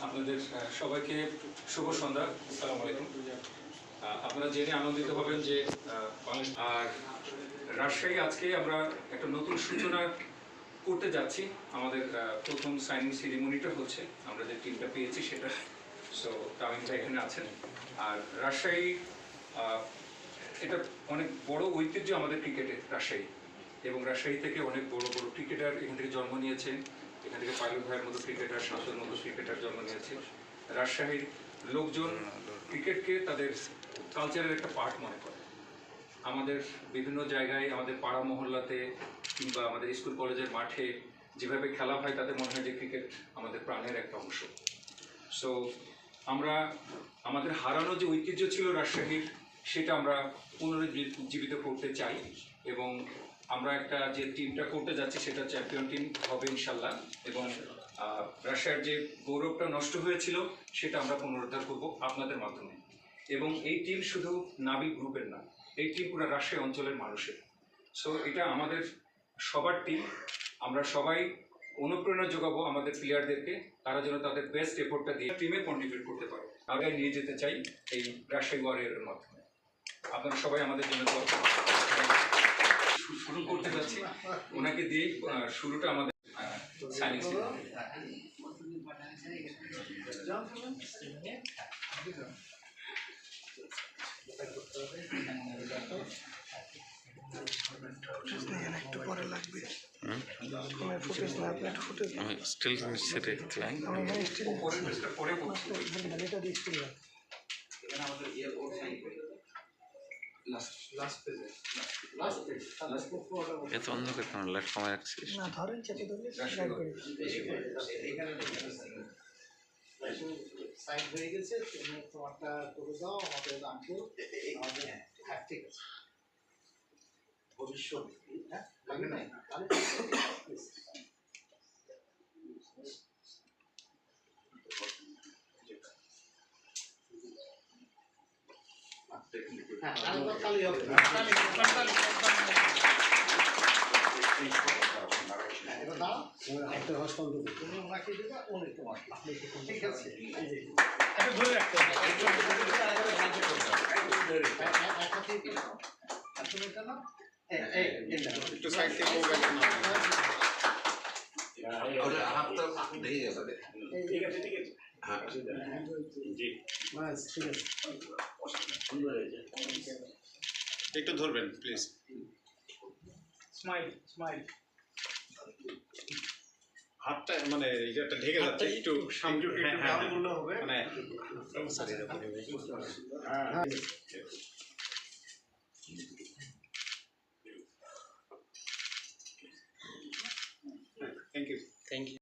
আপনাদের সবাইকে শুভ সন্ধ্যা। আসসালামু আলাইকুম। আপনারা জেনে আনন্দিত হবেন যে আর রাজশাহী আজকে আমরা একটা নতুন সূচনা করতে যাচ্ছি। আমাদের প্রথম সাইনিং সেরিমনিটা হচ্ছে, আমরা যে টিমটা পেয়েছি সেটা। সো তামিম ভাই এখানে আছেন। আর রাজশাহী এটা অনেক বড় ঐতিহ্য আমাদের ক্রিকেটে, রাজশাহী। এবং রাজশাহী থেকে অনেক বড় বড় ক্রিকেটার এখান থেকে জন্ম নিয়েছেন। এখান থেকে পাইলট ভাইয়ের মতো ক্রিকেটার, শাসের মতো ক্রিকেটার জন্ম নিয়েছে। রাজশাহীর লোকজন ক্রিকেটকে তাদের কালচারের একটা পার্ট মনে করে। আমাদের বিভিন্ন জায়গায়, আমাদের পাড়া মহল্লাতে কিংবা আমাদের স্কুল কলেজের মাঠে যেভাবে খেলা হয় তাতে মনে হয় যে ক্রিকেট আমাদের প্রাণের একটা অংশ। সো আমরা আমাদের হারানো যে ঐতিহ্য ছিল রাজশাহীর, সেটা আমরা পুনরুজ্জীবিত করতে চাই। এবং আমরা একটা যে টিমটা করতে যাচ্ছি সেটা চ্যাম্পিয়ন টিম হবে ইনশাল্লাহ। এবং রাশিয়ার যে গৌরবটা নষ্ট হয়েছিল সেটা আমরা পুনরুদ্ধার করব আপনাদের মাধ্যমে। এবং এই টিম শুধু নাবিক গ্রুপের না, এই টিম পুরো রাজশাহী অঞ্চলের মানুষের। সো এটা আমাদের সবার টিম। আমরা সবাই অনুপ্রেরণা যোগাবো আমাদের প্লেয়ারদেরকে, তারা যেন তাদের বেস্ট এফোর্টটা দিয়ে টিমে কন্ট্রিবিউট করতে পারে। আগায় নিয়ে যেতে চাই এই রাজশাহী ওয়ারিয়রের মাধ্যমে। আপনারা সবাই আমাদের জন্য শুরু করতে যাচ্ছি। ওনাকে দিয়ে শুরুটা আমাদের সাইনিং একটু পরে লাগবে। ফুটেজ না, আপনি একটু ফুটেজ আমি স্টিল সেটে ক্লাইং আমি এখানে স্টিল পরে বলছি। এটা দিয়ে স্টিল না এখানে আমাদের ইয়ার ওর সাইন করে লাস্ট পেজে এত অন্ধকার কেন? লাইট কমায় রাখছিস? না, ধরেন চেপে ধরলে স্লাইড করে এখানে সাইন হয়ে গেছে। তুমি তোমারটা করে দাও, আমাদের আঙ্কেল আমাদের। হ্যাঁ, ঠিক আছে। ভবিষ্যৎ হ্যাঁ লাগে নাই তাহলে একটা হসপিটাল তুমি ওনাকে দেবে, উনি তোমাকে। ঠিক আছে, ধরে রাখতে হবে। একটু সাইড থেকে একটু ধরবেন প্লিজ। Smile smile. হাতটা মানে এটা ঢেকে যাচ্ছে একটু সামনে। হ্যাঁ মানে থ্যাংক ইউ।